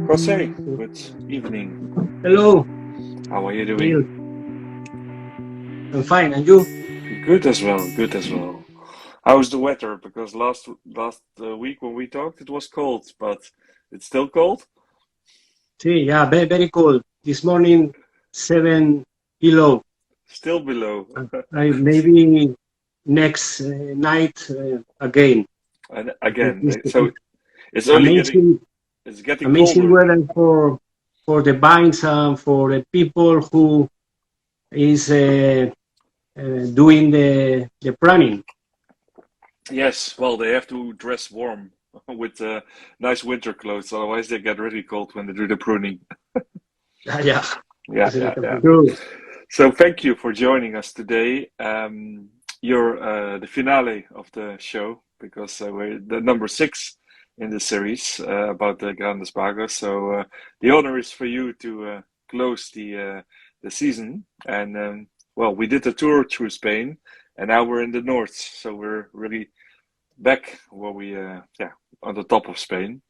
Jose, good evening. Hello, How are you Neil. doing? I'm fine, and you? Good as well, good as well. How's the weather? Because last week when we talked, it was cold, but it's still cold? See, yeah, very cold. This morning, 7 below. Still below. I maybe next night again. And Because again, it's so it's only getting amazing, it's getting amazing colder. weather for the vines and for the people who is doing the planning. Yes, well, they have to dress warm with nice winter clothes, otherwise they get really cold when they do the pruning. Yeah, Yeah, yeah, absolutely yeah. true. So thank you for joining us today. You're the finale of the show because we're the number 6 in the series about the Grandes Pagos. So the honor is for you to close the season. And well, we did a tour through Spain, and now we're in the north. So we're really back where we yeah, on the top of Spain.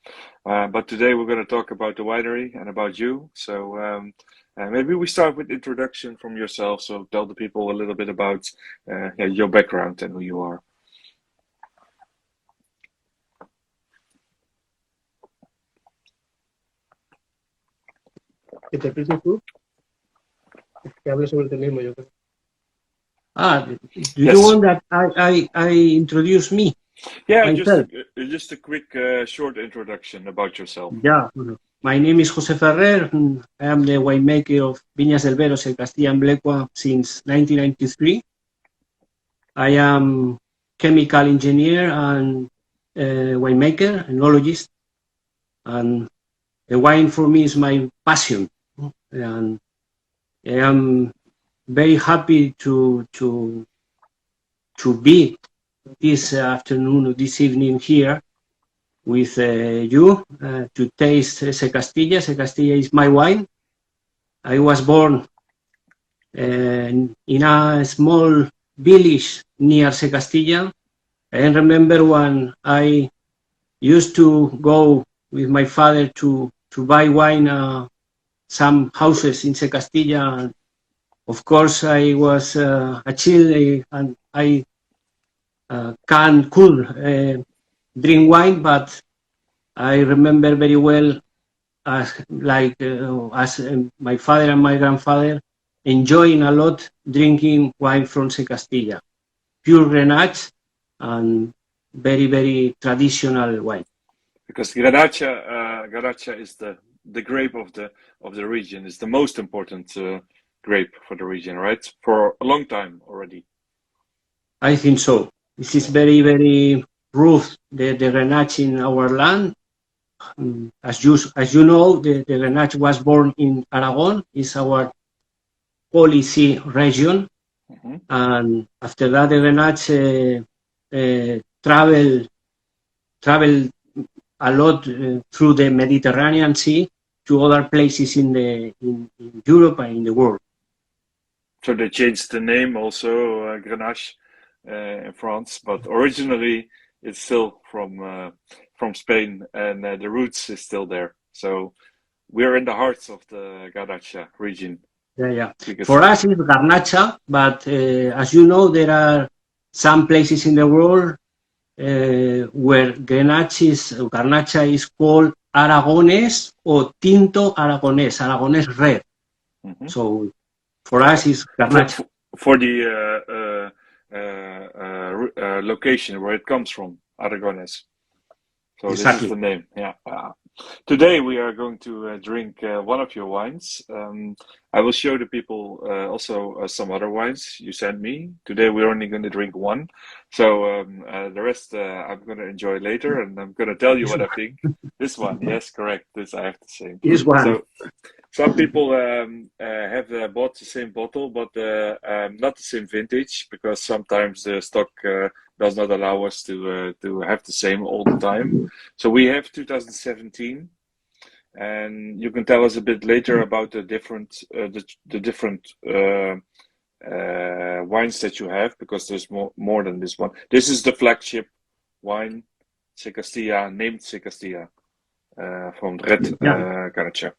But today we're going to talk about the winery and about you. So maybe we start with introduction from yourself. So tell the people a little bit about yeah, your background and who you are. ¿Que te expliques tú? Que hable sobre ti mismo, yo creo. Do you Yes. want that I introduce me, Yeah, myself? just a quick short introduction about yourself. Yeah. My name is José Ferrer. I am the winemaker of Viñas del Vero, Secastilla Valley since 1993. I am chemical engineer and winemaker, enologist, and the wine for me is my passion. And I am very happy to be this afternoon or this evening here with you to taste Secastilla. Secastilla is my wine. I was born in a small village near Secastilla. I remember when I used to go with my father to buy wine some houses in Secastilla. Of course, I was a child and I could drink wine, but I remember very well as my father and my grandfather enjoying a lot drinking wine from Secastilla, pure Grenache and very traditional wine. Because Garnacha is the grape of the region. It's the most important grape for the region, right? For a long time already. I think so. This is very rough, the Grenache in our land. As you know, the Grenache was born in Aragon, is our policy region, and after that the Grenache travel a lot through the Mediterranean Sea to other places in Europe and in the world. So they changed the name also, Grenache, in France, but originally it's still from Spain, and the roots is still there. So we're in the heart of the Garnacha region. Yeah. For us, it's Garnacha, but as you know, there are some places in the world where Garnacha is called Aragonés or Tinto Aragonés, Aragonés Red. So for us, it's Garnacha. For the location where it comes from, Aragonés. So exactly. This is the name. Yeah. Today we are going to drink one of your wines. I will show the people also some other wines you sent me. Today we're only going to drink one. So the rest I'm going to enjoy later, and I'm going to tell you what I think. This one, yes, correct. This I have to say. This one. So some people have bought the same bottle, but not the same vintage, because sometimes the stock does not allow us to have the same all the time. So we have 2017, and you can tell us a bit later about the different wines that you have, because there's more than this one. This is the flagship wine, Secastilla, named Secastilla, from Red Garnacha.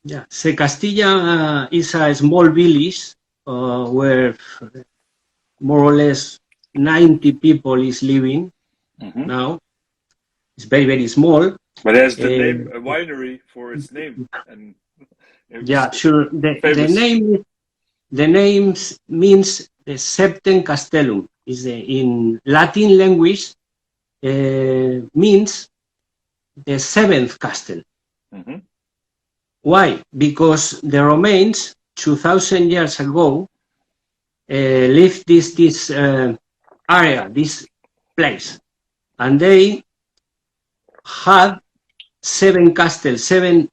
Yeah, Secastilla is a small village where more or less 90 people is living now. It's very, very small. But it has the name, a winery for its name. And yeah, sure. The name means the Septem Castellum. Is in Latin language means the seventh castle. Why? Because the Romans 2,000 years ago lived this area, this place, and they had 7 castles, in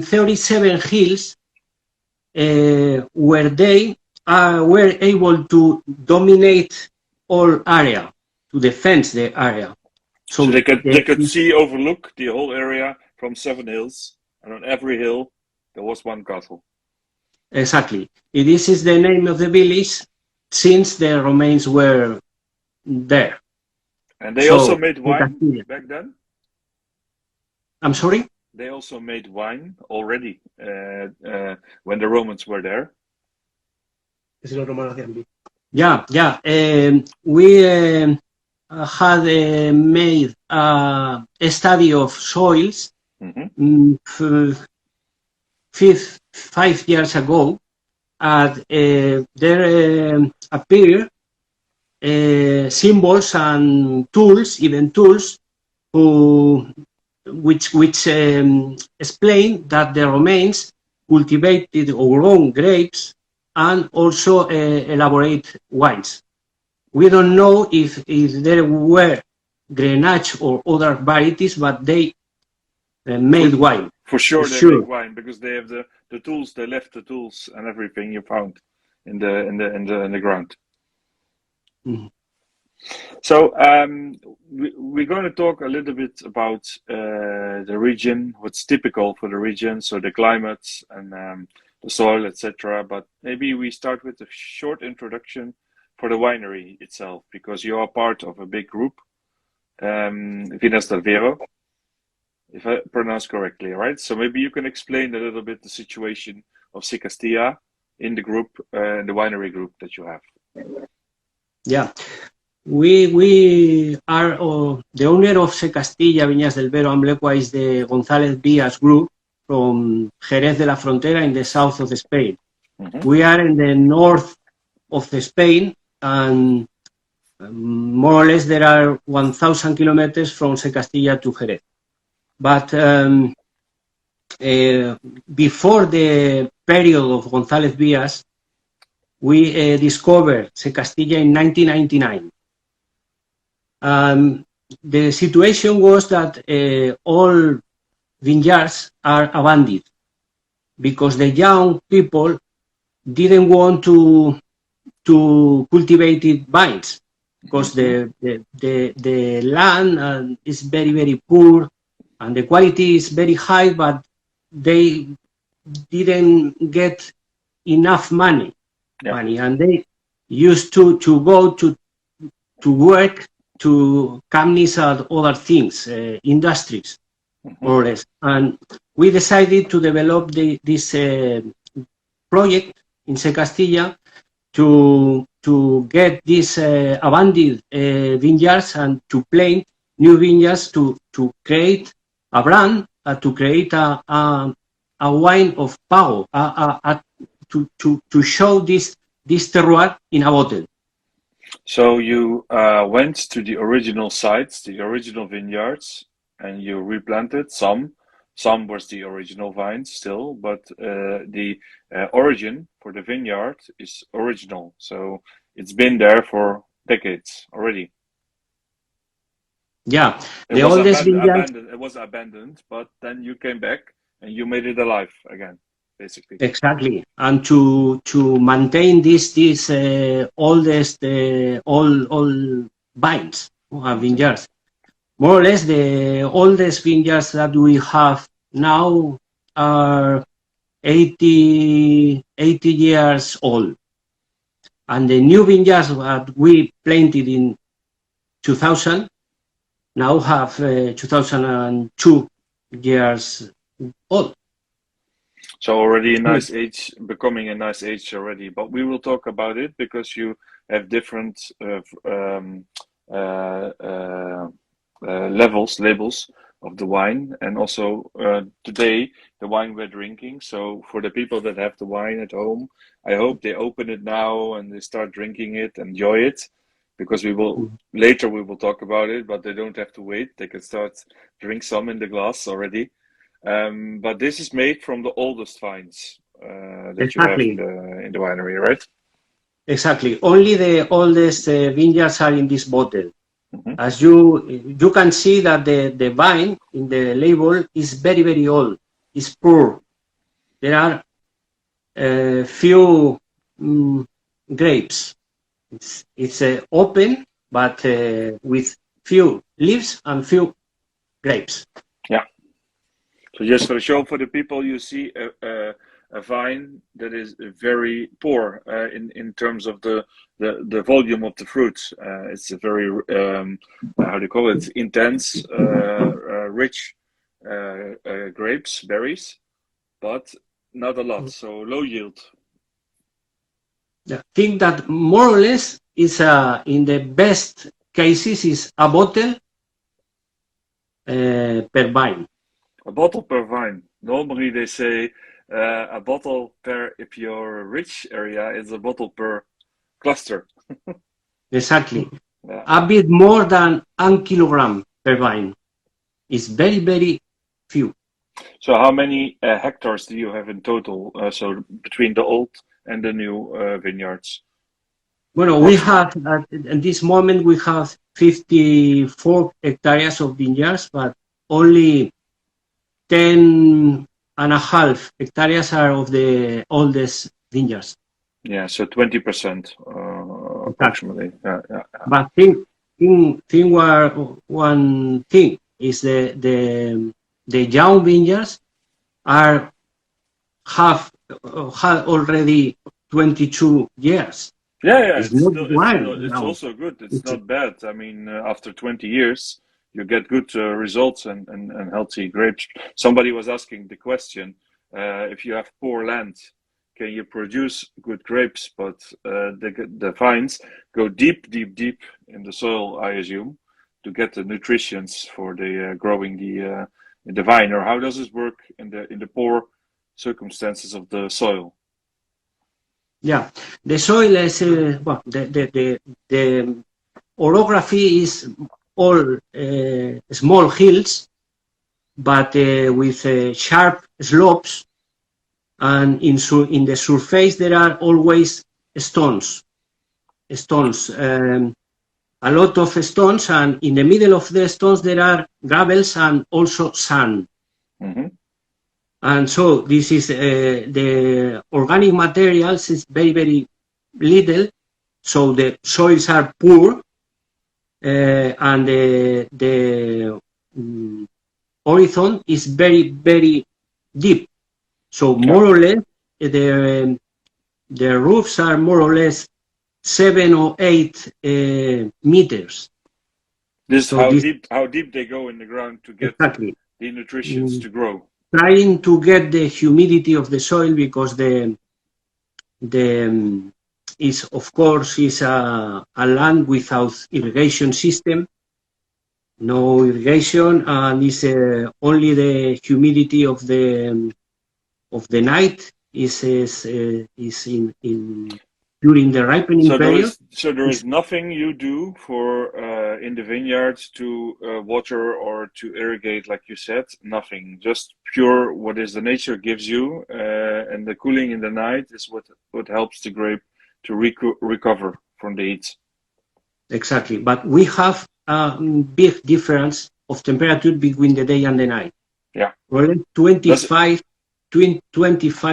37 hills, where they were able to dominate all area, to defend the area. So they could overlook the whole area from 7 hills, and on every hill there was one castle. Exactly. This is the name of the village since the Romans were there. And they also made wine back then? I'm sorry? They also made wine already when the Romans were there. Yeah. We had made a study of soils 5 years ago, and there appear symbols and tools, even tools, which explain that the Romans cultivated or grown grapes and also elaborate wines. We don't know if there were Grenache or other varieties, but they made wine. For sure, they make wine because they have the tools. They left the tools and everything you found in the ground. So we're going to talk a little bit about the region, what's typical for the region, so the climate and the soil, etc. But maybe we start with a short introduction for the winery itself, because you are part of a big group, Vinas del Vero, if I pronounce correctly, right? So maybe you can explain a little bit the situation of Secastilla in the group, the winery group that you have. Yeah. We are the owner of Secastilla, Viñas del Vero and Blecua is the González Vías group from Jerez de la Frontera in the south of Spain. We are in the north of Spain, and more or less there are 1,000 kilometers from Secastilla to Jerez. But before the period of González Vías, we discovered Secastilla in 1999. The situation was that all vineyards are abandoned because the young people didn't want to cultivate vines because the land is very, very poor and the quality is very high, but they didn't get enough money, and they used to go to work to companies and other things, industries, more or less. And we decided to develop this project in Secastilla to get these abandoned vineyards and to plant new vineyards to create a brand, to create a wine of Pago, to show this terroir in a bottle. So you went to the original sites, the original vineyards, and you replanted some. Some was the original vines still, but the origin for the vineyard is original. So it's been there for decades already. Yeah, the oldest vineyard. It was abandoned, but then you came back and you made it alive again, basically. Exactly, and to maintain this oldest all vines vineyards. More or less, the oldest vineyards that we have now are 80 years old, and the new vineyards that we planted in 2000 now have 2002 years old. So already a nice age, becoming a nice age already. But we will talk about it because you have different labels of the wine, and also today the wine we're drinking. So for the people that have the wine at home, I hope they open it now and they start drinking it, enjoy it, because we will later we will talk about it. But they don't have to wait; they can start drink some in the glass already. But this is made from the oldest vines that you have in the winery, right? Exactly. Only the oldest vineyards are in this bottle. As you can see that the vine in the label is very, very old. It's poor. There are few grapes. It's open, but with few leaves and few grapes. Yeah. So just for the show, for the people, you see a vine that is very poor in terms of the volume of the fruit. It's a very how do you call it? Intense, rich grapes, berries, but not a lot. So low yield. I think that more or less is in the best cases is a bottle per vine. A bottle per vine. Normally they say a bottle per, if you're a rich area, it's a bottle per cluster. Exactly. Yeah. A bit more than 1 kilogram per vine. It's very, very few. So how many hectares do you have in total? So between the old and the new vineyards? Well, we have, at this moment, we have 54 hectares of vineyards, but only 10.5 hectares are of the oldest vineyards. Yeah, so 20% approximately. Yeah. But one thing is the young vineyards have already 22 years. Yeah, it's also good. It's not bad. I mean, after 20 years, you get good results and healthy grapes. Somebody was asking the question, if you have poor land, can you produce good grapes? But the vines go deep in the soil, I assume, to get the nutrients for the growing the vine. Or how does it work in the poor circumstances of the soil? Yeah, the soil is well. The orography is all small hills, but with sharp slopes, and in the surface there are always stones. A lot of stones, and in the middle of the stones there are gravels and also sand. Mm-hmm. And so this is the organic materials is very, very little, so the soils are poor, and the horizon is very, very deep. So more or less the roofs are more or less 7 or 8 meters. This so how deep they go in the ground to get the nutrients to grow. Trying to get the humidity of the soil, because the is of course is a land without irrigation system, no irrigation, and is only the humidity of the night is in during the ripening period. So there is nothing you do for in the vineyards to water or to irrigate, like you said. Nothing, just pure what is the nature gives you, and the cooling in the night is what helps the grape to recover from the heat. Exactly, but we have a big difference of temperature between the day and the night. Yeah, 25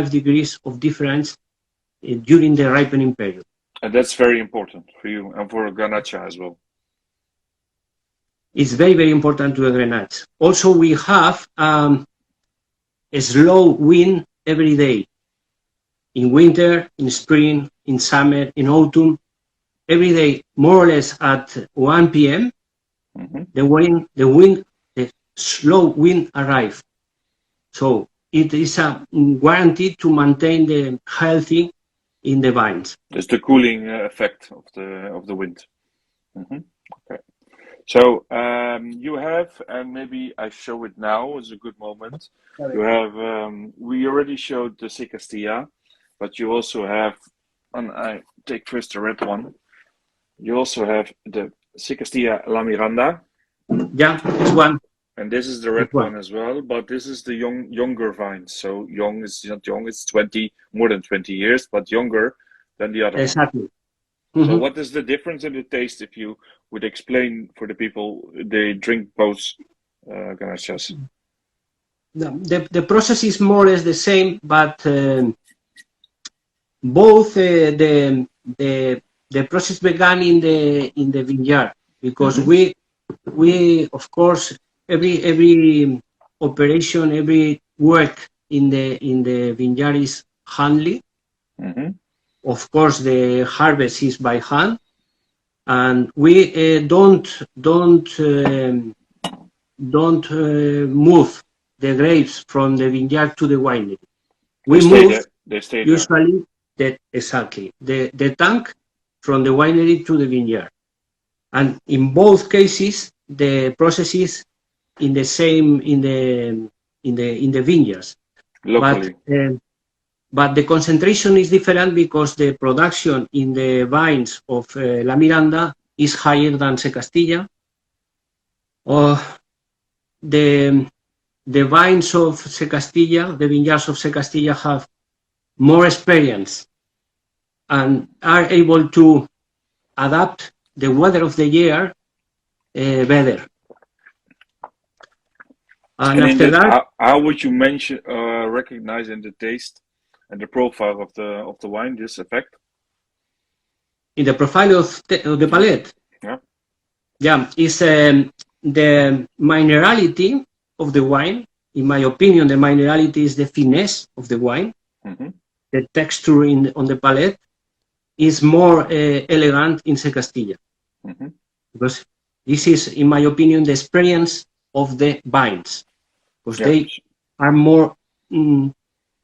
degrees of difference during the ripening period. And that's very important for you and for Grenache as well. It's very, very important to the Grenache. Also, we have a slow wind every day. In winter, in spring, in summer, in autumn, every day, more or less at 1 p.m., the slow wind arrive. So it is a guarantee to maintain the healthy in the vines. It's the cooling effect of the wind. Okay. So you have, and maybe I show it now is a good moment. You have, we already showed the Secastilla, but you also have, and I take first the red one. You also have the Secastilla La Miranda. Yeah, this one. And this is the red one as well, but this is the younger vine. So young is not young; it's more than 20 years, but younger than the other exactly. one. So what is the difference in the taste if you would explain for the people they drink both garnachas? The process is more or less the same, but both the process began in the vineyard, because we of course every operation, every work in the vineyard is handly. Of course, the harvest is by hand, and we don't move the grapes from the vineyard to the winery. We move usually the tank from the winery to the vineyard, and in both cases the process is in the same in the vineyards. Locally. But the concentration is different because the production in the vines of La Miranda is higher than Secastilla. The vines of Secastilla, the vineyards of Secastilla, have more experience and are able to adapt the weather of the year better. And after that, how would you recognize in the taste and the profile of the wine this effect? In the profile of the palate, is the minerality of the wine. In my opinion, the minerality is the finesse of the wine. The texture on the palate is more elegant in Secastilla, because this is, in my opinion, the experience of the vines, because they are more.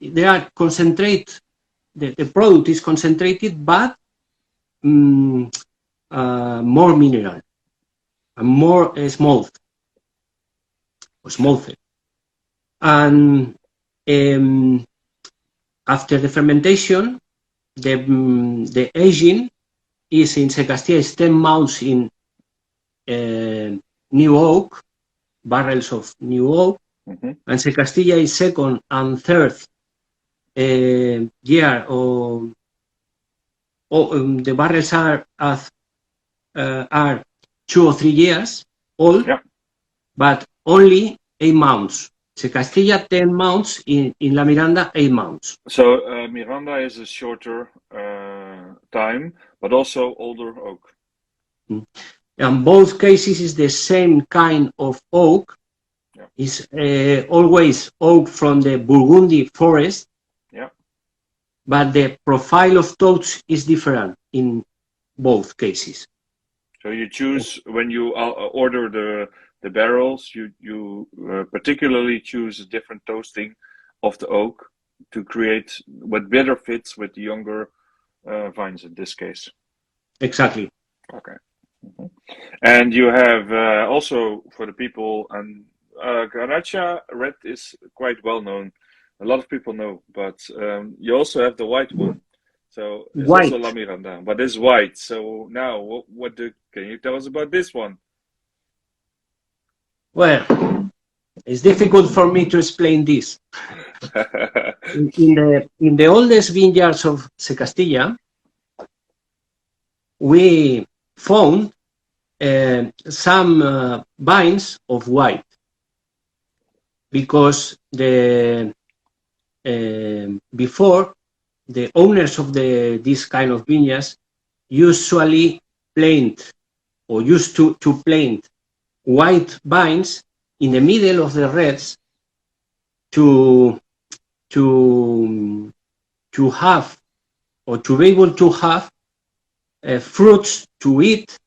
They are concentrated. The product is concentrated, but more mineral and more smooth. And after the fermentation, the aging is in Secastilla is 10 months in new oak, barrels of new oak, and Secastilla is second and third year. The barrels are 2 or 3 years old, but only 8 months. Secastilla 10 months, in La Miranda 8 months. So Miranda is a shorter time, but also older oak. In both cases is the same kind of oak. It's always oak from the Burgundy forest. But the profile of toads is different in both cases. So you choose, when you order the barrels, you particularly choose a different toasting of the oak to create what better fits with the younger vines in this case. Exactly. Okay. And you have also for the people, and Garnacha red is quite well known. A lot of people know, but you also have the white one. So it's also La Miranda, but it's white. So now, can you tell us about this one? Well, it's difficult for me to explain this. in the oldest vineyards of Secastilla, we found some vines of white, because before, the owners of this kind of vineyards usually used to plant white vines in the middle of the reds to have, or to be able to have fruits to eat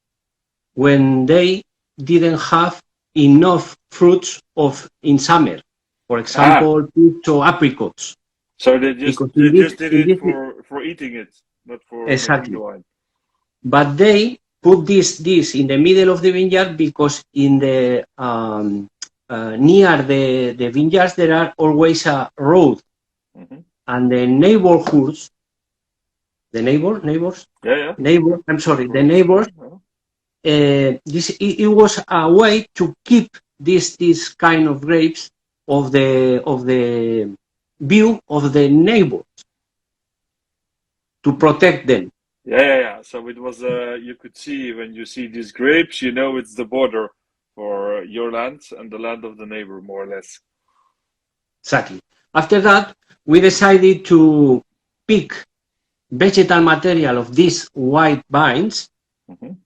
when they didn't have enough fruits in summer. For example, peach or apricots. So they just did it for eating it, not for making the wine. But they put this in the middle of the vineyard because in the near the vineyards there are always a road, and the neighbors. The neighbors. It was a way to keep this kind of grapes of the view of the neighbors, to protect them. Yeah. So it was you could see when you see these grapes, it's the border for your land and the land of the neighbor, more or less. Exactly. After that, we decided to pick vegetal material of these white vines,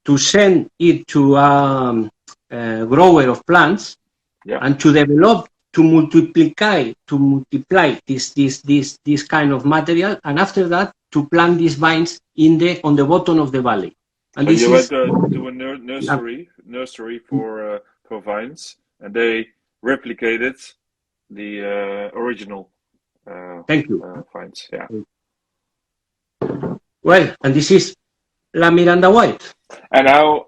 to send it to a grower of plants, and to develop, to multiply this kind of material, and after that to plant these vines on the bottom of the valley. And so you went to a nursery for vines, and they replicated the original vines. Yeah. Well, and this is La Miranda White. And now,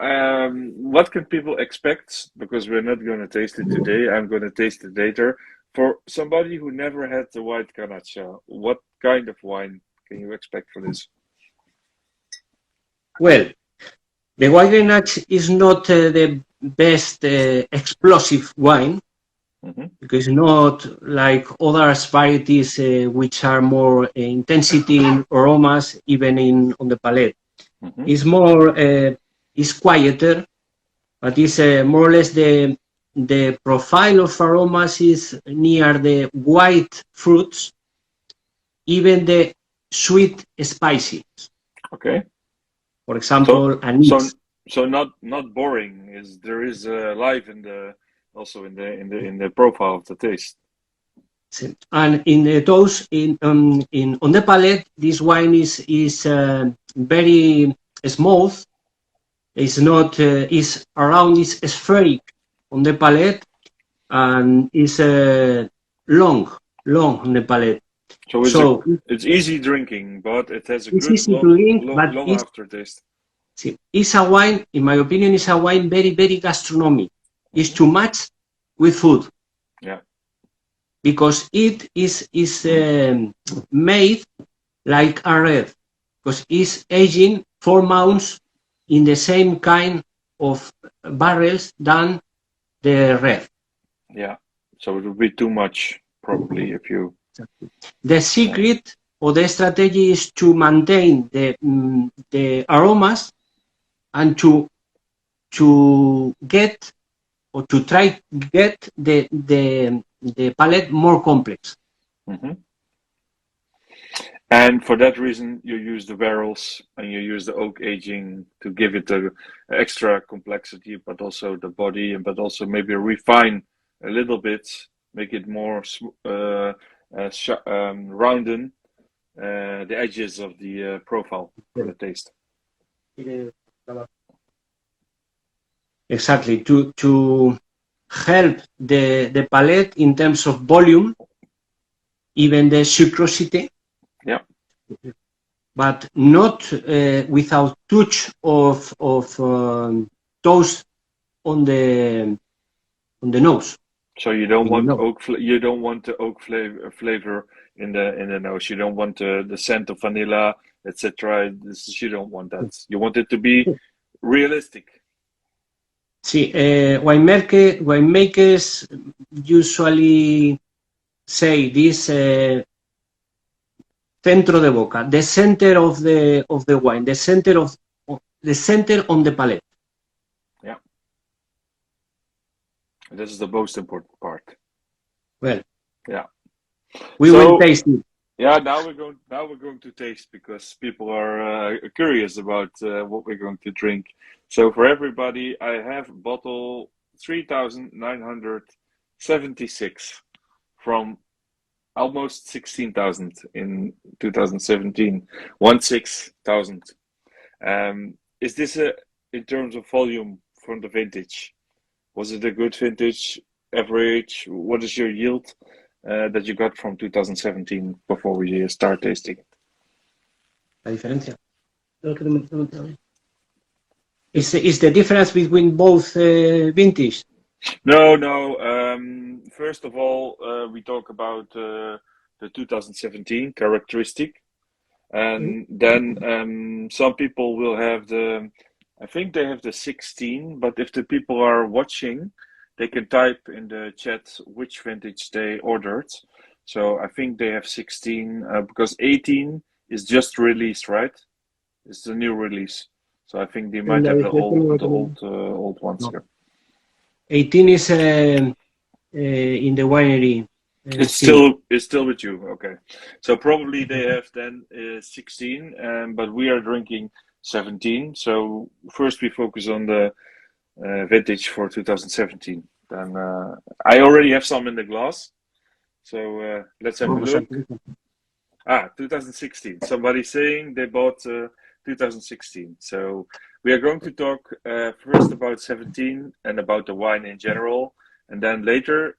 what can people expect? Because we're not going to taste it today. I'm going to taste it later. For somebody who never had the white Garnacha, what kind of wine can you expect for this? Well, the white Grenache is not the best explosive wine, because not like other varieties which are more intensity in aromas, even on the palate. It's more, it's quieter, but it's more or less the profile of aromas is near the white fruits, even the sweet spices. Okay. For example, anise. So not boring. There is life in the profile of the taste. And in the toast, on the palate, this wine is very smooth. It's not is around, is spheric on the palate, and is long on the palate. So it's easy drinking, but it has a good long aftertaste. It's a wine, in my opinion, is a wine very, very gastronomic. It's too much with food. Yeah. Because it is made like a red, because it's aging 4 months in the same kind of barrels than the red. Yeah, so it would be too much probably if you. The secret or the strategy is to maintain the aromas and to get or to try to get the palate more complex. And for that reason, you use the barrels and you use the oak aging to give it the extra complexity, but also the body, but also maybe refine a little bit, make it more rounded the edges of the profile for the taste. Exactly, to help the palate in terms of volume, even the sucrosity. Yeah. But not without touch of toast on the nose. So you don't want you don't want the oak flavor in the nose. You don't want the scent of vanilla, etc. You don't want that. You want it to be realistic. Sí, winemakers usually say this centro de boca, the center of the wine, the center on the palate. Yeah, this is the most important part. Well, yeah, we will taste it. Yeah, now we're going to taste, because people are curious about what we're going to drink. So for everybody, I have bottle 3,976 from almost 16,000 in 2017, 16,000. Is this in terms of volume from the vintage? Was it a good vintage, average? What is your yield that you got from 2017 before we start tasting it? La diferencia. Is the difference between both vintage? No. First of all, we talk about the 2017 characteristic, and then some people will have I think they have the 16, but if the people are watching, they can type in the chat which vintage they ordered. So I think they have 16 because 18 is just released, right? It's the new release. So I think they might have the old ones No. here. 18 is in the winery. It's still with you, okay. So probably they have then 16, but we are drinking 17. So first we focus on the vintage for 2017. Then I already have some in the glass. So let's have a look. 2016. Somebody saying they bought 2016. So we are going to talk first about 17 and about the wine in general. And then later,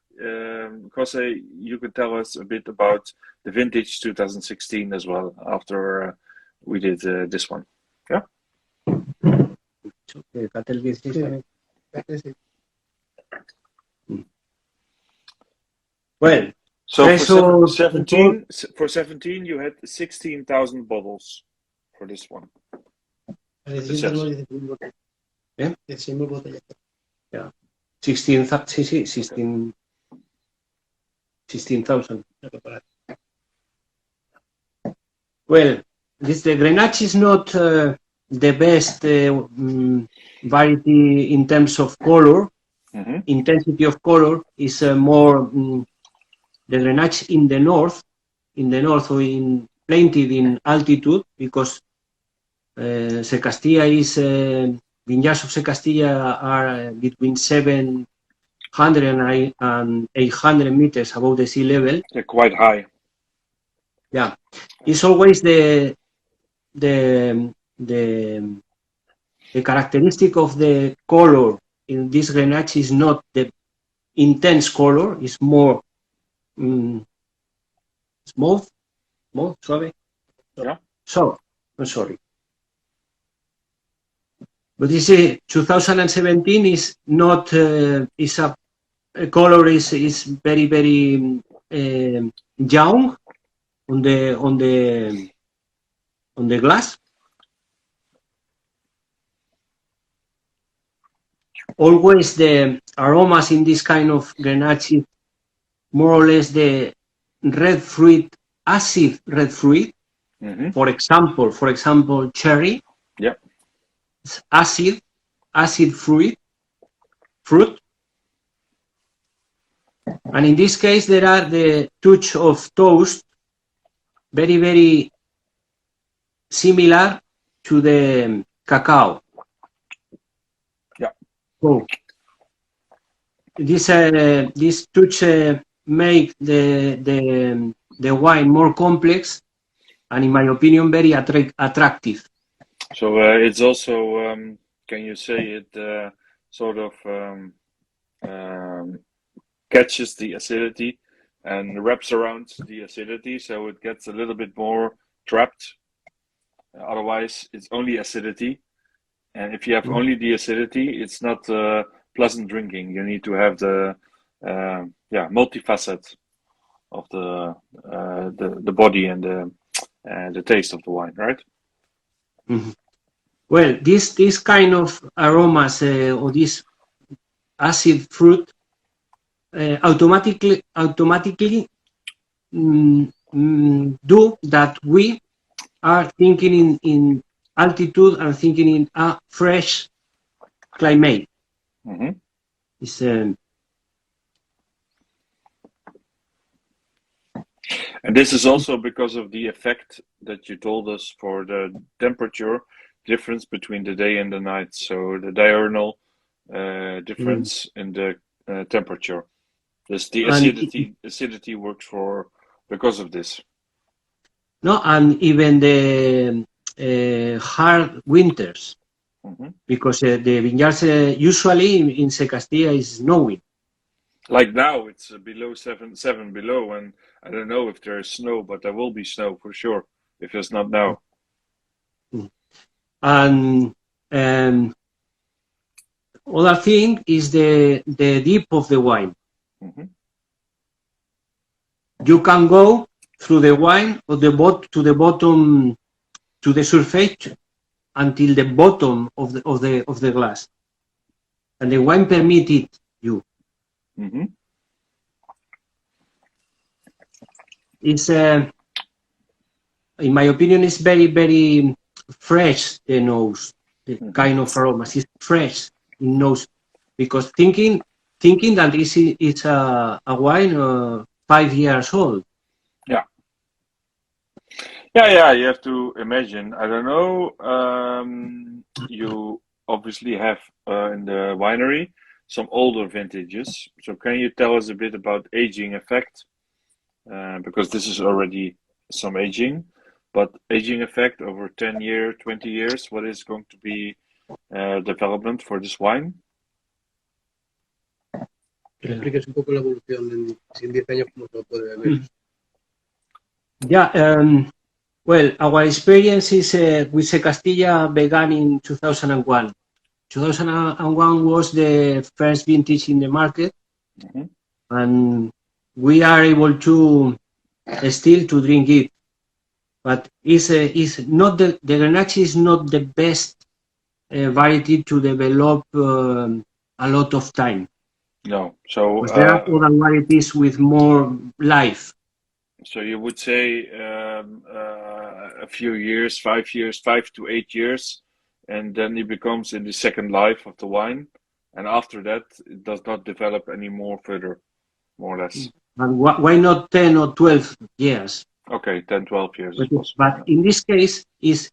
Jose, you could tell us a bit about the vintage 2016 as well after we did this one. Yeah? Well, so for 17, you had 16,000 bottles for this one. Yeah. 16,000. Well, the Grenache is not the best variety in terms of color. Mm-hmm. Intensity of color is more the Grenache in the north or in plaintive in altitude, because Secastilla is vineyards of Secastilla are between 700 and 800 meters above the sea level. They're quite high. Yeah, it's always the characteristic of the color in this Grenache is not the intense color; it's more smooth, suave. Yeah. So, I'm sorry. But this 2017 is not is a color is very young on the glass. Always the aromas in this kind of Grenache, more or less the red fruit, acid red fruit. Mm-hmm. For example, cherry. Yeah. It's acid fruit. And in this case, there are the touch of toast, very similar to the cacao. Yeah. So this touch make the wine more complex, and in my opinion, very attractive. So it's also, can you say it sort of catches the acidity and wraps around the acidity, so it gets a little bit more trapped. Otherwise, it's only acidity. And if you have only the acidity, it's not pleasant drinking. You need to have the multifaceted of the body and the taste of the wine, right? Mm-hmm. Well, this kind of aromas or this acid fruit automatically do that we are thinking in altitude and thinking in a fresh climate. Mm-hmm. It's, and this is also because of the effect that you told us for the temperature difference between the day and the night. So the diurnal difference in the temperature. This the acidity works because of this. No, and even the hard winters. because the vineyards usually in Secastilla is snowing. Like now, it's below seven below, and I don't know if there is snow, but there will be snow for sure if it's not now. And other thing is the dip of the wine. You can go through the wine or to the bottom, to the surface until the bottom of the glass, and the wine permitted you. It's in my opinion, it's very, very fresh. The nose, the kind of aromas, it's fresh in nose, because thinking that it's a wine 5 years old. Yeah. You have to imagine. I don't know. You obviously have in the winery some older vintages. So can you tell us a bit about aging effect? Because this is already some aging, but aging effect over 10 years, 20 years, what is going to be development for this wine? Que expliques un poco la evolución en 10 años, cómo se lo puede ver. Yeah, well, our experience is with Secastilla began in 2001. 2001 was the first vintage in the market, and we are able to still to drink it. But is not the Grenache is not the best variety to develop a lot of time. No, so there are other varieties with more life. So you would say a few years, 5 years, 5 to 8 years, and then it becomes in the second life of the wine, and after that it does not develop any more further, more or less. And why not 10 or 12 years? Okay, 10, 12 years. But in this case, is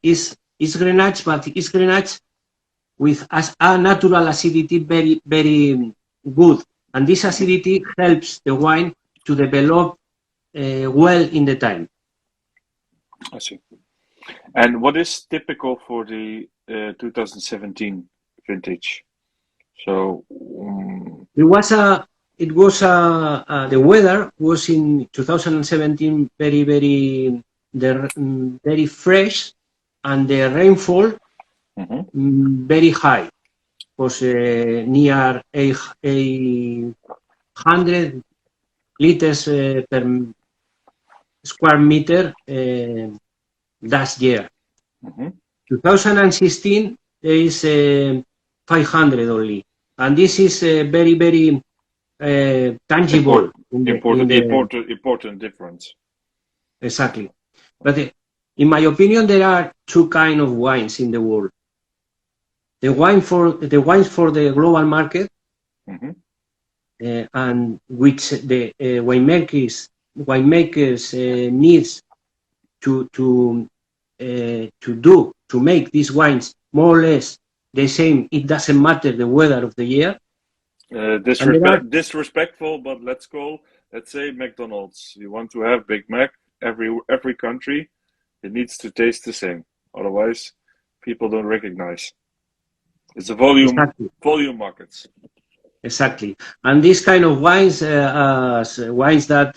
Grenache, but it's Grenache with a natural acidity very, very good, and this acidity helps the wine to develop well in the time. I see. And what is typical for the 2017 vintage? So the weather was in 2017 very, very very fresh, and the rainfall very high, was near 800 liters per square meter last year. 2016 there is 500 only, and this is very, very tangible. Important difference. Exactly. But in my opinion, there are two kinds of wines in the world. The wines for the global market, and which the winemakers needs to make these wines more or less the same. It doesn't matter the weather of the year. Disrespectful, but let's say McDonald's. You want to have Big Mac, every country, it needs to taste the same. Otherwise, people don't recognize. It's a volume markets. Exactly, and this kind of wines, wines that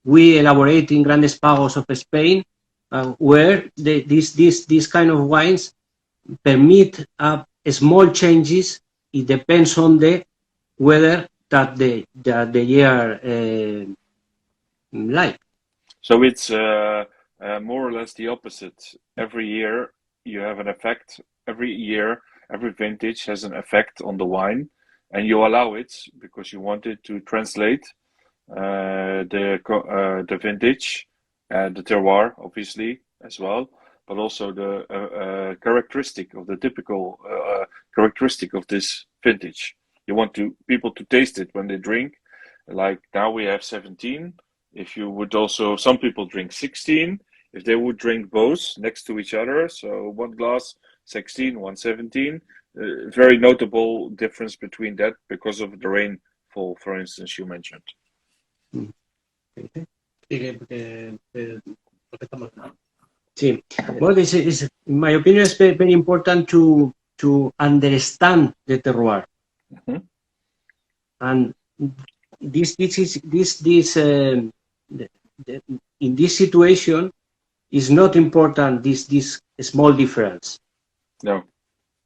we elaborate in Grandes Pagos of Spain, where these kind of wines permit small changes. It depends on the weather that the year like. So it's more or less the opposite. Every year you have an effect. Every year, every vintage has an effect on the wine, and you allow it because you want it to translate the vintage, the terroir, obviously, as well, but also the characteristic of the typical characteristic of this vintage. You want people to taste it when they drink. Like now we have 17. If you would also, some people drink 16. If they would drink both next to each other, so one glass 16, one 17, very notable difference between that because of the rainfall, for instance, you mentioned. See, well, this is, in my opinion, it's very, very important to understand the terroir, and this in this situation is not important. This small difference. No.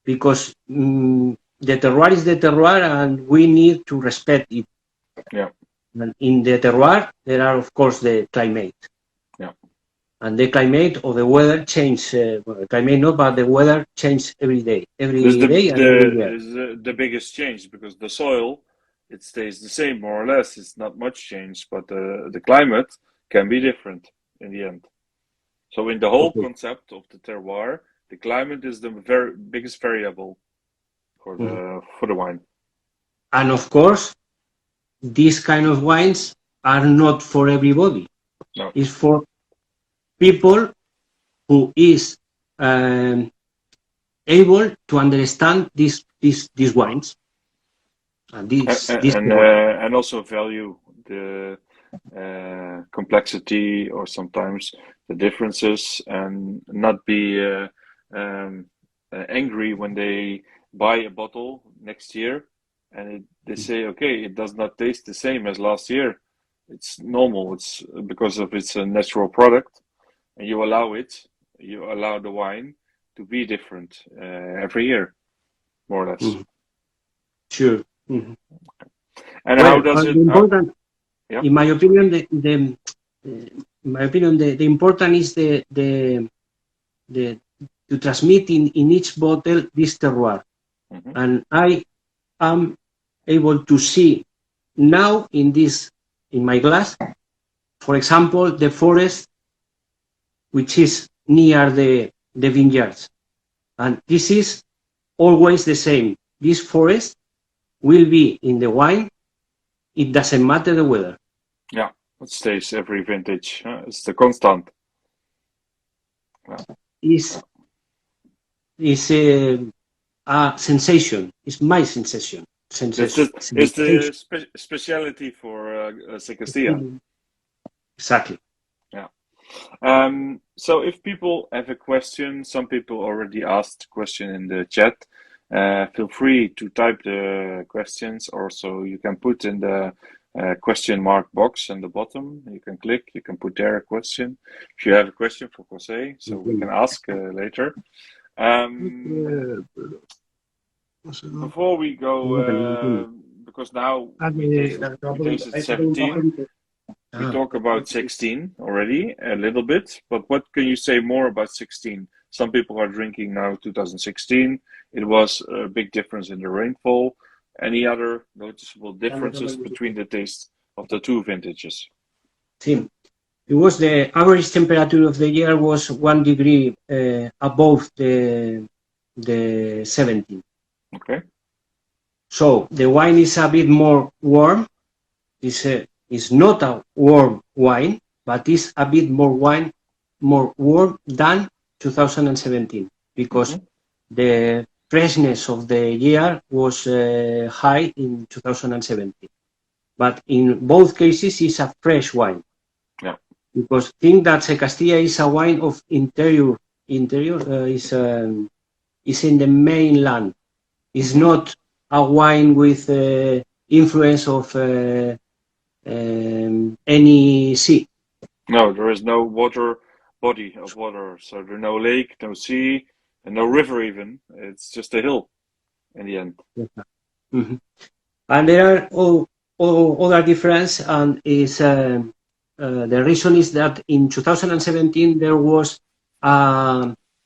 Because the terroir is the terroir, and we need to respect it. Yeah. And in the terroir, there are, of course, the climate. Yeah. And the climate or the weather change. Climate not, but the weather change every day. Every day and every year. Is the biggest change, because the soil, it stays the same more or less. It's not much change, but the climate can be different in the end. So in the whole concept of the terroir, the climate is the very biggest variable for the wine. And of course, these kind of wines are not for everybody. No. It's for people who is able to understand these wines. And also value the complexity, or sometimes the differences, and not be angry when they buy a bottle next year and they say, okay, it does not taste the same as last year. It's normal. It's because of it's a natural product, and you allow the wine to be different every year, more or less. Sure. And how does it? Important, yeah. In my opinion, the important is the to transmit in each bottle this terroir, and I am able to see now in my glass, for example, the forest which is near the vineyards, and this is always the same. This forest will be in the wine. It doesn't matter the weather. Yeah, it stays every vintage. It's the constant. Yeah. Is a sensation. It's my sensation. It's the speciality for Secastilla. Exactly. Yeah. So if people have a question, some people already asked a question in the chat. Feel free to type the questions. Also, you can put in the question mark box in the bottom. You can click. You can put there a question. If you have a question for José, so we can ask later. Before we go, because now we tasted 17. We talk about 16 already a little bit, but what can you say more about 16? Some people are drinking now 2016. It was a big difference in the rainfall. Any other noticeable differences between the taste of the two vintages? Sí. It was the average temperature of the year was 1 degree above the 17. Okay. So the wine is a bit more warm. It's not a warm wine, but it's a bit more warm than 2017, because the freshness of the year was high in 2017. But in both cases, it's a fresh wine. Yeah. Because think that Secastilla is a wine of interior is in the mainland. It's not a wine with influence of any sea. No, there is no body of water, so there's no lake, no sea, and no river even. It's just a hill in the end. Mm-hmm. And there are other difference, and is the reason is that in 2017 there was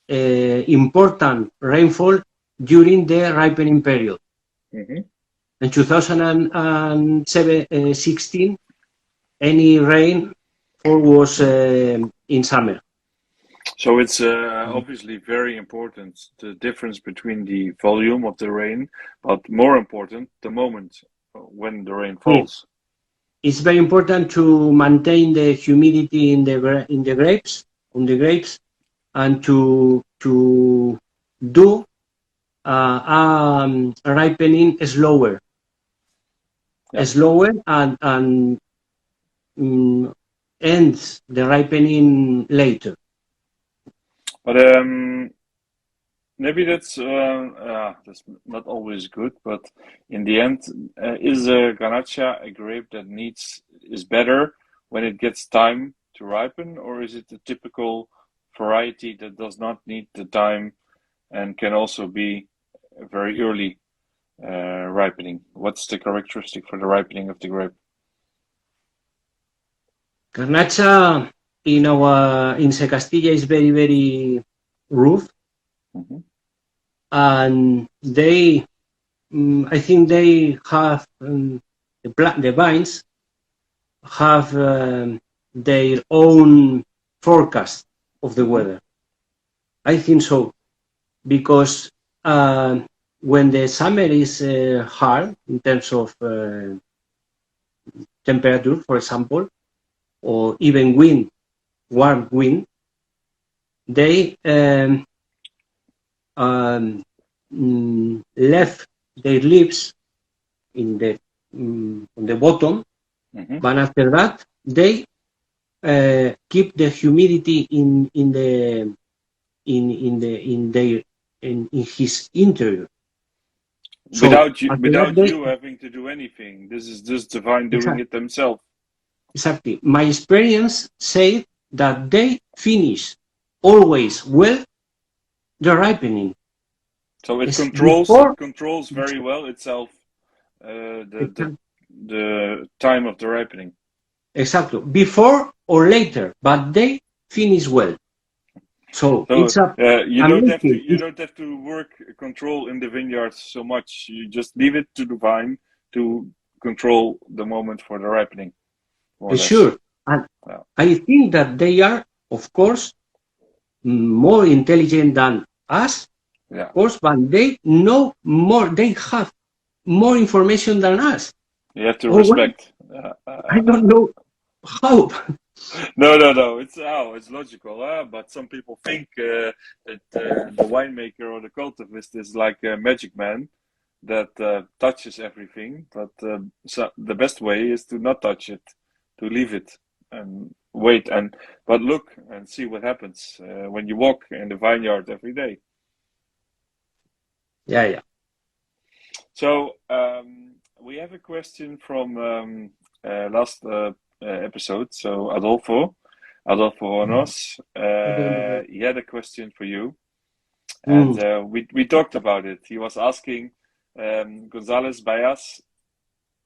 important rainfall during the ripening period. In 2016, any rain was in summer. So it's obviously very important, the difference between the volume of the rain, but more important, the moment when the rain falls. It's very important to maintain the humidity in the grapes, and to do ripening slower, and ends the ripening later. But maybe that's not always good. But in the end, is a Garnacha a grape that is better when it gets time to ripen, or is it a typical variety that does not need the time and can also be very early ripening? What's the characteristic for the ripening of the grape? Garnacha in Secastilla is very, very rough, and they, I think they have the vines have their own forecast of the weather. I think so, because when the summer is hard in terms of temperature, for example, or even warm wind, they left their leaves on the bottom, but after that they keep the humidity in his interior. So without you having to do anything. This is just the vine doing it themselves. Exactly. My experience said that they finish always well the ripening. So it controls very well itself the time of the ripening. Exactly. Before or later, but they finish well. So it's you don't have to control in the vineyard so much. You just leave it to the vine to control the moment for the ripening. Sure. And I think that they are, of course, more intelligent than us, of course, but they know more, they have more information than us. You have to respect. I don't know how. No. It's logical. But some people think that the winemaker or the cultivist is like a magic man that touches everything. But so the best way is to not touch it, to leave it and wait but look and see what happens when you walk in the vineyard every day. Yeah. So we have a question from last episode. So Adolfo Honos, he had a question for you, and we talked about it. He was asking, González Bayas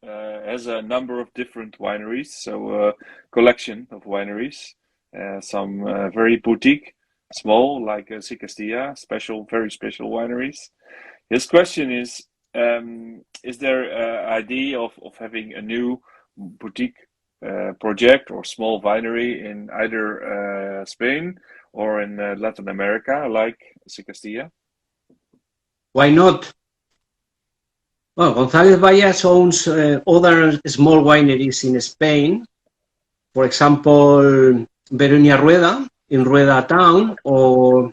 has a number of different wineries, so a collection of wineries, some very boutique, small, like Secastilla, very special wineries. His question is there an idea of having a new boutique project or small winery in either Spain or in Latin America, like Secastilla? Why not? Well, González Bayas owns other small wineries in Spain. For example, Verunia Rueda in Rueda town, or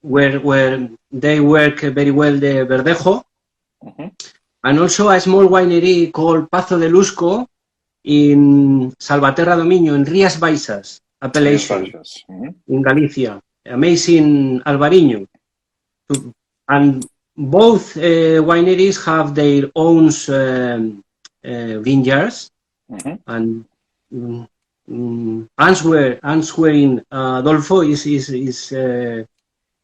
where they work very well the Verdejo, and also a small winery called Pazo de Lusco in Salvaterra do Miño, in Rías Baixas appellation in Galicia. Amazing Albariño. And both wineries have their own vineyards, and answering Adolfo is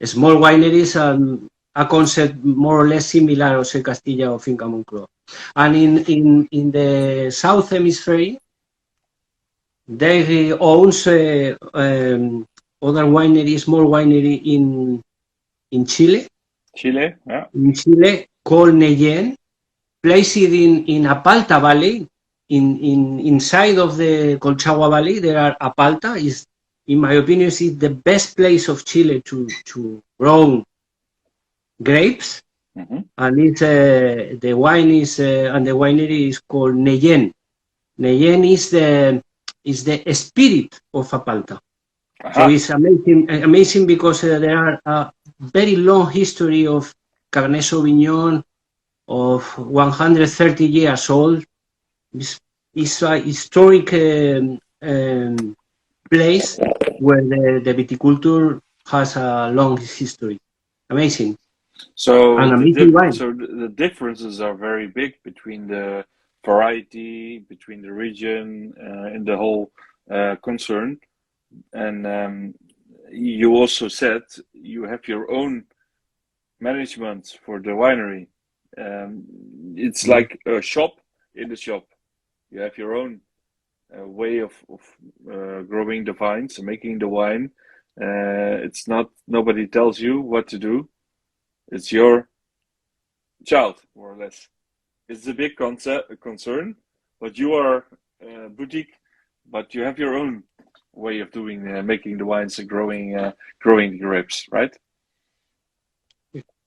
small wineries and a concept more or less similar to Secastilla or Finca Moncloa. And in the South Hemisphere, they owns other winery, small winery in Chile. In Chile, called Neyen, placed in Apalta Valley. Inside of the Colchagua Valley, there are Apalta. In my opinion, is the best place of Chile to grow grapes. And it's the wine is and the winery is called Neyen. Neyen is the spirit of Apalta. So it's amazing because there are a very long history of Cabernet Sauvignon of 130 years old. It's a historic place where the viticulture has a long history. Amazing. So And amazing wine. the differences are very big between the variety, between the region, in the whole concern. And you also said you have your own management for the winery. It's like a shop in the shop. You have your own way of growing the vines and making the wine. It's not, nobody tells you what to do. It's your child, more or less. It's a big concern, but you are a boutique, but you have your own way of doing, making the wines and growing the grapes, right?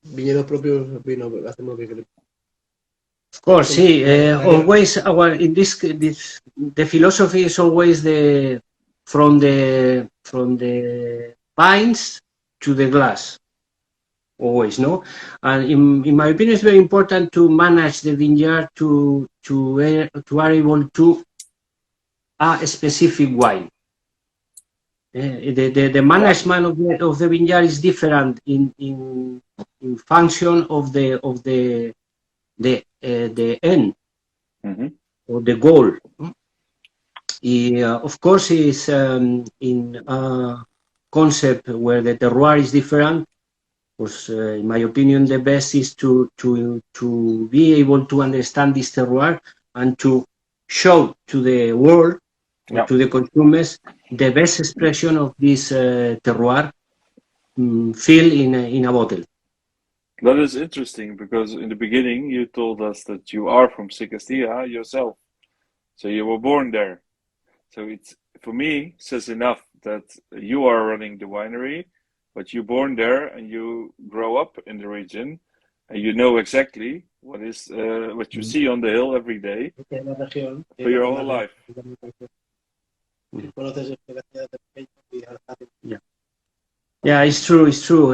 Viñedos propios, vino, hacemos bien. Of course, sí. Always the philosophy is always from the vines to the glass. Always, no? And in my opinion, it's very important to manage the vineyard to are able to a specific wine. The management of the vineyard is different in function of the end or the goal. Of course, is in a concept where the terroir is different. Because, in my opinion, the best is to be able to understand this terroir and to show to the world, to the consumers, the best expression of this terroir filled in a bottle. That is interesting because in the beginning you told us that you are from Secastilla yourself, so you were born there. So it's, for me, says enough that you are running the winery, but you're born there and you grow up in the region, and you know exactly what is what you see on the hill every day for your whole life. Yeah, it's true. It's true.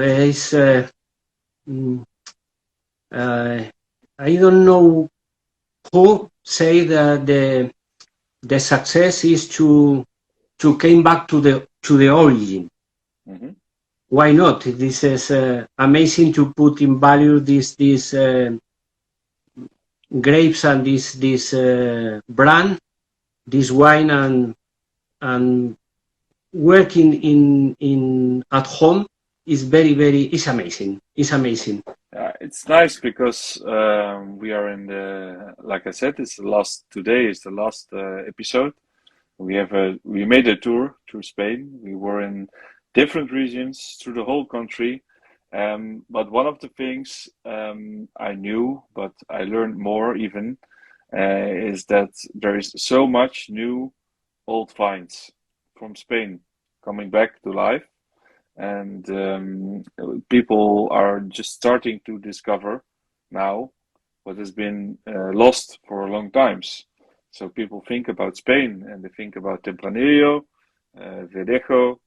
I don't know who say that the success is to came back to the origin. Why not? This is amazing to put in value these grapes and this brand, this wine, and working in at home is is amazing. It's amazing. It's nice because we are in the, like I said, today is the last episode. We made a tour through Spain. We were in different regions through the whole country. But one of the things I knew, but I learned more even, is that there is so much new old vines from Spain coming back to life. And people are just starting to discover now what has been lost for a long time. So people think about Spain and they think about Tempranillo, Verdejo,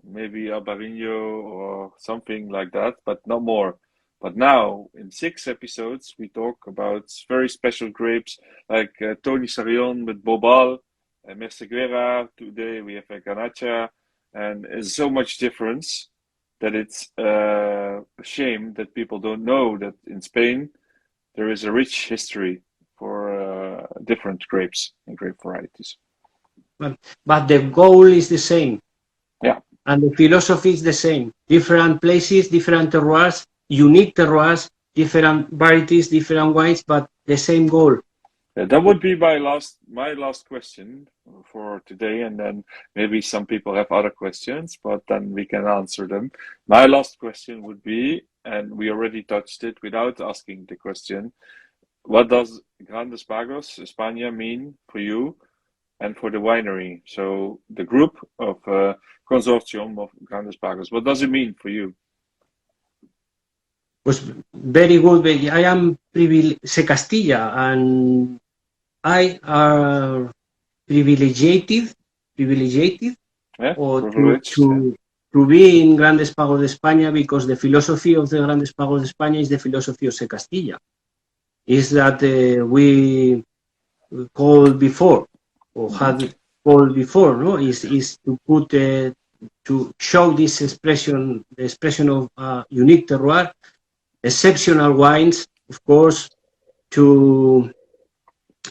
maybe Albarino or something like that, but not more. But now in 6 episodes we talk about very special grapes like Tony Sarrion with Bobal, Merceguera. Today we have Ganacha. And there's so much difference that it's a shame that people don't know that in Spain there is a rich history for different grapes and grape varieties. But the goal is the same. Yeah. And the philosophy is the same. Different places, different terroirs, unique terroirs, different varieties, different wines, but the same goal. That would be my last question for today, and then maybe some people have other questions, but then we can answer them. My last question would be, and we already touched it without asking the question, what does Grandes Pagos, España, mean for you and for the winery? So the group of consortium of Grandes Pagos, what does it mean for you? Was very good. I am Secastilla, and I are privileged or to be in Grandes Pagos de España, because the philosophy of the Grandes Pagos de España is the philosophy of Secastilla. Is that we called before or had called before, no? Is to put to show this expression, the expression of unique terroir, exceptional wines, of course,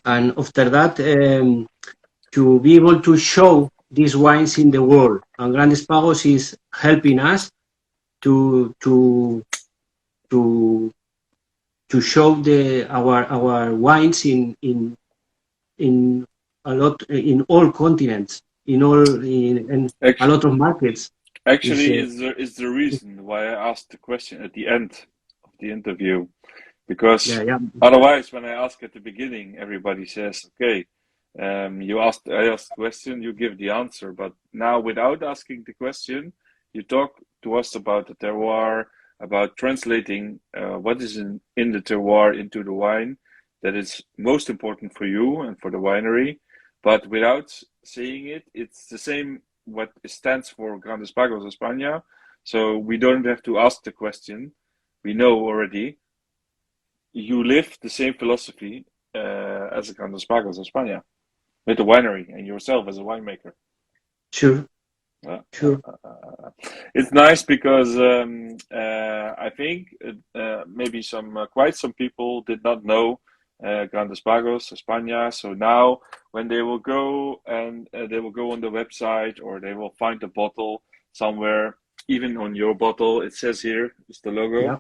and after that, to be able to show these wines in the world. And Grandes Pagos is helping us to show our wines in a lot, in all continents, in a lot of markets. Actually, is the reason why I asked the question at the end of the interview, because otherwise, when I ask at the beginning, everybody says, "Okay, I asked the question, you give the answer." But now, without asking the question, you talk to us about the terroir, about translating what is in the terroir into the wine that is most important for you and for the winery. But without saying it, it's the same what stands for Grandes Pagos España. So we don't have to ask the question. We know already. You live the same philosophy as Grandes Pagos España, with the winery and yourself as a winemaker. Sure. Sure. It's nice because I think maybe quite some people did not know Grandes Pagos España. So now when they will go and they will go on the website, or they will find a bottle somewhere, even on your bottle, it says here, it's the logo. Yeah.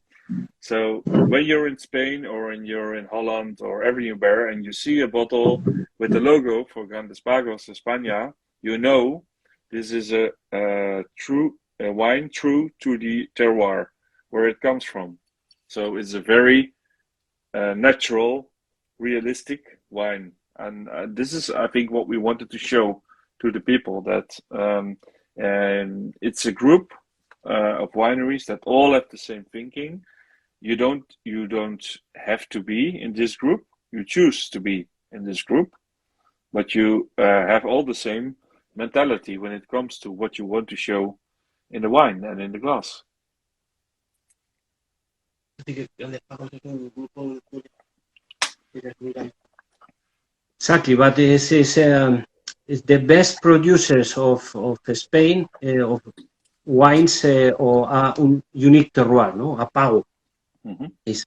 So when you're in Spain or you're in Holland or everywhere and you see a bottle with the logo for Grandes Pagos España, you know this is a wine true to the terroir where it comes from. So it's a very natural, realistic wine, and this is, I think, what we wanted to show to the people, that and it's a group of wineries that all have the same thinking. You don't have to be in this group. You choose to be in this group, but you have all the same mentality when it comes to what you want to show in the wine and in the glass. Exactly, but this is the best producers of Spain of wines or un unique terroir, no, a pago.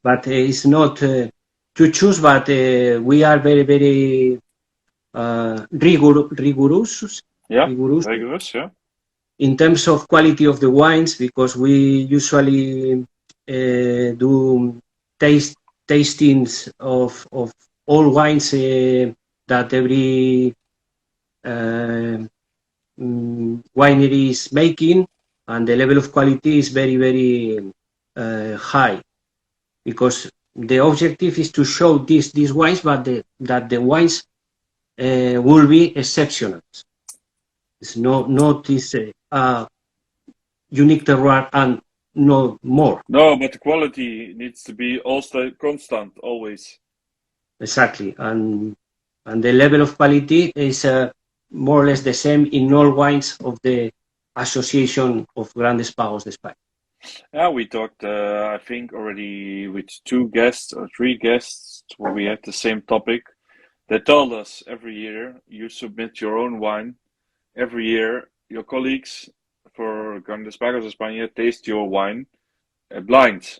But it's not to choose, but we are very, very rigorous. Rigorous, yeah. In terms of quality of the wines, because we usually do tastings of all wines that every winery is making, and the level of quality is very, very high, because the objective is to show these wines, but that the wines will be exceptional. It's not this unique terroir and no more. No, but the quality needs to be also constant, always. Exactly, and the level of quality is more or less the same in all wines of the Association of Grandes Pagos de España. Yeah, we talked, I think, already with 2 guests or 3 guests where we had the same topic. They told us every year you submit your own wine. Every year, your colleagues for Grandes Pagos España taste your wine blind.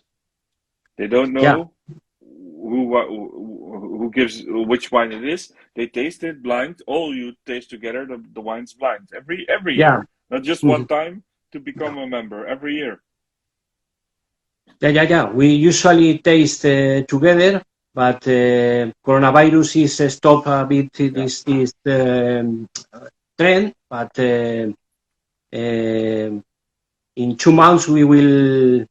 They don't know who gives which wine it is. They taste it blind. All you taste together the wine's blind every year, not just one time to become a member. Every year. Yeah. We usually taste together, but coronavirus is stop a bit this trend. But in 2 months we will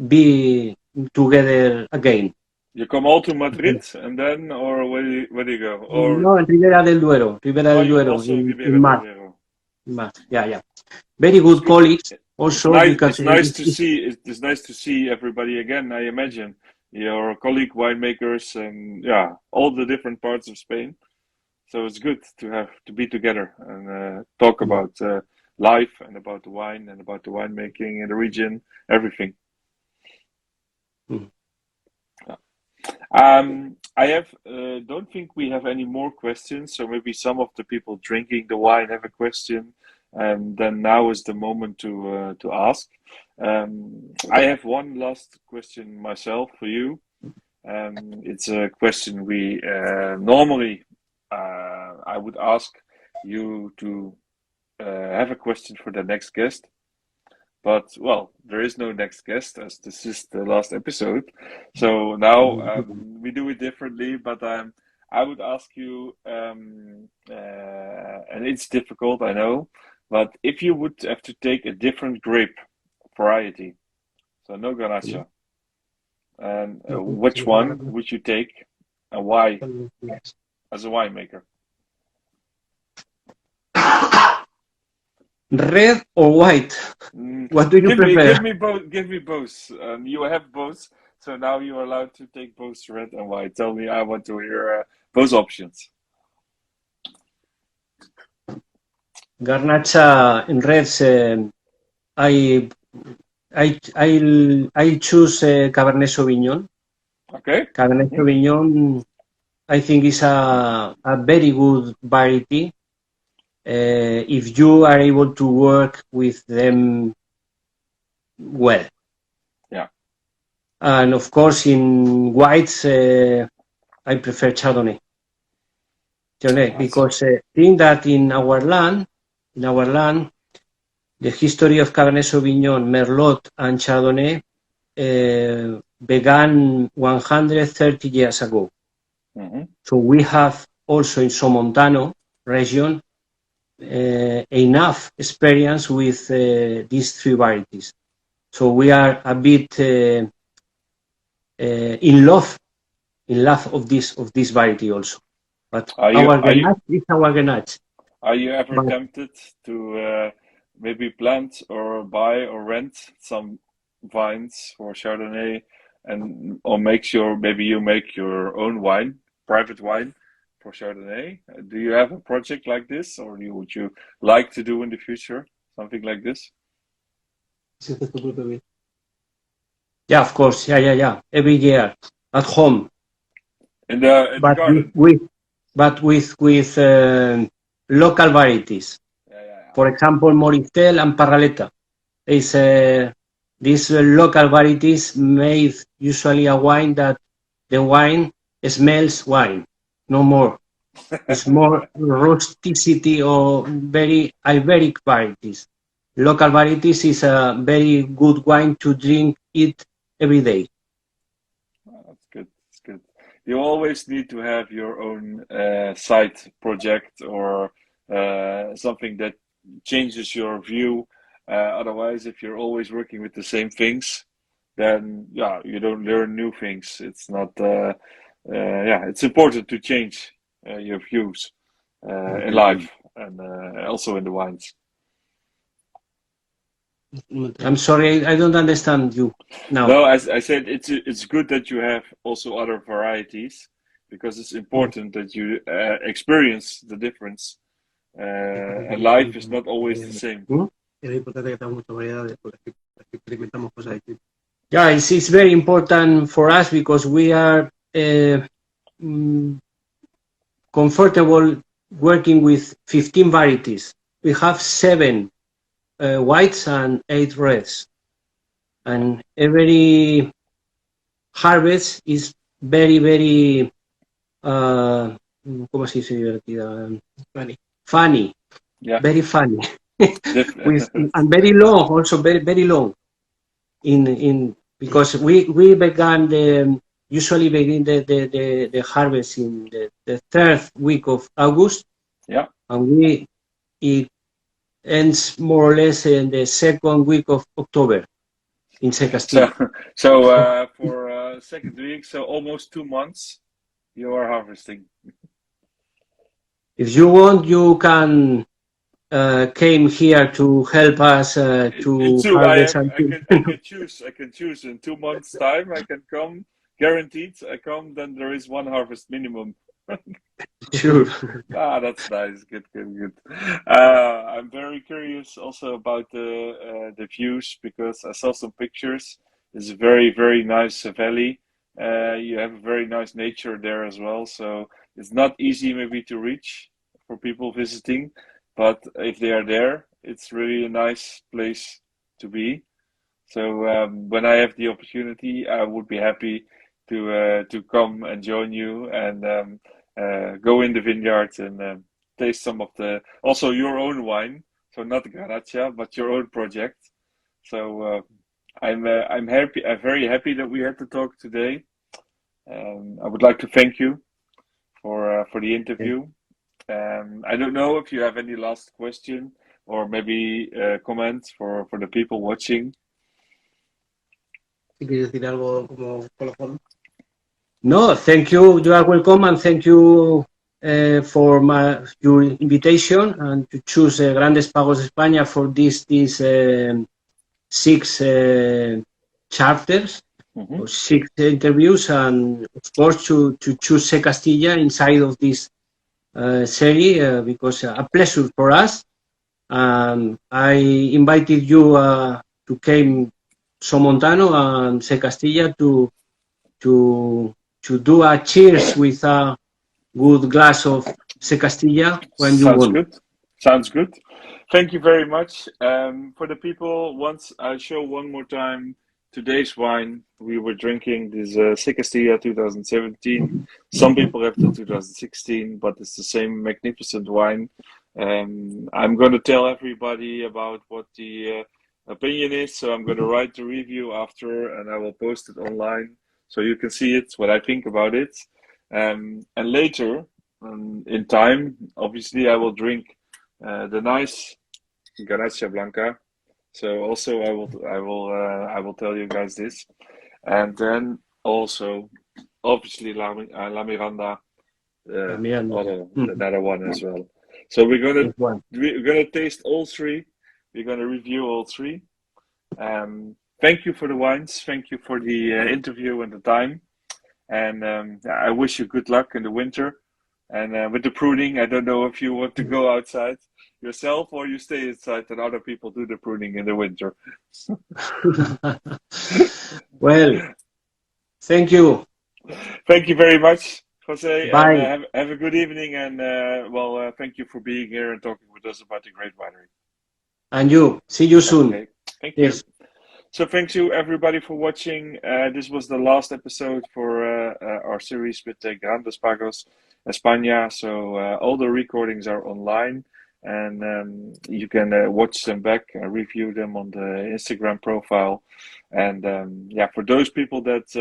be together again. You come all to Madrid and then, or where do you go? Or no, in Ribera del Duero. In March. Yeah. Very good colleagues. Also, it's nice to see everybody again. I imagine your colleague winemakers and all the different parts of Spain. So it's good to be together and talk about life and about the wine and about the winemaking in the region, everything. I don't think we have any more questions. So maybe some of the people drinking the wine have a question. then now is the moment to ask. I have one last question myself for you. It's a question we normally I would ask you to have a question for the next guest. But well, there is no next guest as this is the last episode. So now we do it differently. But I would ask you, and it's difficult, I know. But if you would have to take a different grape variety, so no Garnacha, and which one would you take, and why, as a winemaker? Red or white? What do you prefer? Give me both. Give me both. You have both, so now you are allowed to take both red and white. Tell me, I want to hear both options. Garnacha in reds. I choose Cabernet Sauvignon. Okay. Cabernet Sauvignon, I think, is a very good variety. If you are able to work with them well. Yeah. And of course, in whites, I prefer Chardonnay. Because I think that in our land, the history of Cabernet Sauvignon, Merlot, and Chardonnay began 130 years ago. So we have also in Somontano region enough experience with these three varieties. So we are a bit in love of this variety also. But our Grenache is our Grenache. Are you ever tempted to maybe plant or buy or rent some vines for Chardonnay, or maybe you make your own wine, private wine for Chardonnay? Do you have a project like this, or would you like to do in the future something like this? Yeah, of course. Yeah. Every year at home. In the garden. With local varieties. Yeah. For example, Moristel and Parraleta. These local varieties made usually a wine that the wine smells wine, no more. It's more rusticity or very Iberic varieties. Local varieties is a very good wine to drink it every day. That's good. That's good. You always need to have your own side project or something that changes your view. Otherwise, if you're always working with the same things, then you don't learn new things. It's not. It's important to change your views in life and also in the wines. I'm sorry, I don't understand you now. No, as I said, it's good that you have also other varieties because it's important that you experience the difference. And life is not always the same. Yeah, it's very important for us because we are comfortable working with 15 varieties. We have 7 whites and 8 reds. And every harvest is very, very, ¿cómo se dice divertida? Funny. Yeah. Very funny. And very long, also very, very long. Because we usually begin the harvest in the 3rd week of August. Yeah. And it ends more or less in the 2nd week of October in Secastilla. So for 2nd week, so almost 2 months, you are harvesting. If you want, you can came here to help us to harvest. I can choose in 2 months' time. I can come, guaranteed. I come, then there is 1 harvest minimum. Sure. That's nice. Good. I'm very curious also about the views because I saw some pictures. It's a very, very nice valley. You have a very nice nature there as well. So it's not easy maybe to reach for people visiting, but if they are there, It's really a nice place to be. So when I have the opportunity, I would be happy to come and join you and go in the vineyard and taste some of the also your own wine. So not Garnacha, but your own project. So I'm happy. I'm very happy that we had to talk today. I would like to thank you for the interview. I don't know if you have any last question or maybe comments for the people watching. Si quieres decir algo como colofón. No, thank you. You are welcome, and thank you for your invitation and to choose Grandes Pagos España for these 6 chapters or 6 interviews, and of course to choose Secastilla inside of this series because a pleasure for us. I invited you to came Somontano and Secastilla to do a cheers with a good glass of Secastilla when you want. Good. Sounds good. Thank you very much. For the people, once I show one more time today's wine. We were drinking this Secastilla 2017. Some people have the 2016, but it's the same magnificent wine. I'm going to tell everybody about what the opinion is. So I'm going to write the review after, and I will post it online so you can see it, what I think about it. And later, in time, obviously, I will drink the nice Garnacha Blanca. So also, I will tell you guys this, and then also, obviously, La Miranda, another one as well. So we're gonna taste all three. We're gonna review all three. Thank you for the wines. Thank you for the interview and the time. And I wish you good luck in the winter. And with the pruning, I don't know if you want to go outside yourself or you stay inside and other people do the pruning in the winter. Well, thank you. Thank you very much, Jose. Bye. And have a good evening. And thank you for being here and talking with us about the Grape Winery. And you. See you soon. Okay. Thank you. So thank you everybody for watching. This was the last episode for our series with Grandes Pagos España. So all the recordings are online, and you can watch them back and review them on the Instagram profile. And for those people that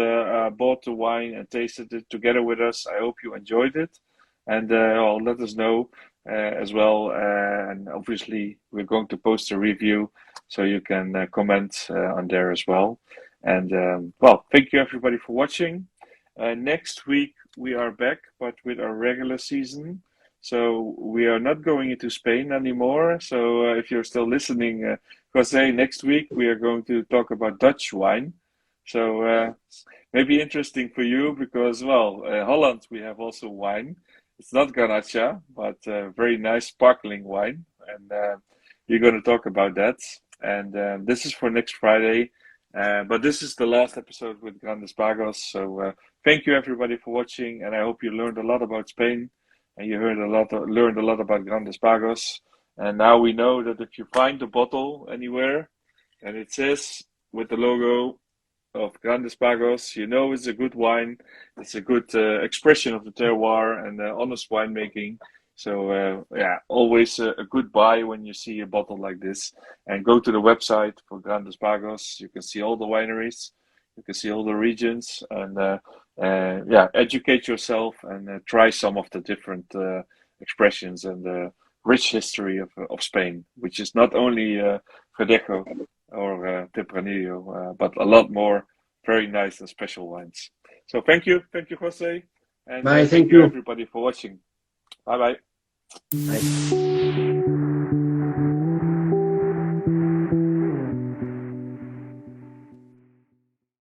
bought the wine and tasted it together with us, I hope you enjoyed it. And let us know as well. And obviously, we're going to post a review, so you can comment on there as well. And thank you everybody for watching. Next week we are back, but with our regular season. So we are not going into Spain anymore. So if you're still listening, Jose, next week we are going to talk about Dutch wine. So maybe interesting for you because, Holland, we have also wine. It's not Garnacha, but very nice sparkling wine. And you're going to talk about that. And this is for next Friday. But this is the last episode with Grandes Pagos. So thank you everybody for watching. And I hope you learned a lot about Spain. And you learned a lot about Grandes Pagos. And now we know that if you find the bottle anywhere and it says with the logo of Grandes Pagos, you know it's a good wine. It's a good expression of the terroir and honest winemaking. So always a good buy when you see a bottle like this. And go to the website for Grandes Pagos. You can see all the wineries. You can see all the regions. And educate yourself and try some of the different expressions and the rich history of Spain, which is not only Verdejo or Tempranillo, but a lot more very nice and special wines. So thank you, Jose, and Bye, thank you everybody for watching. Bye. Bye.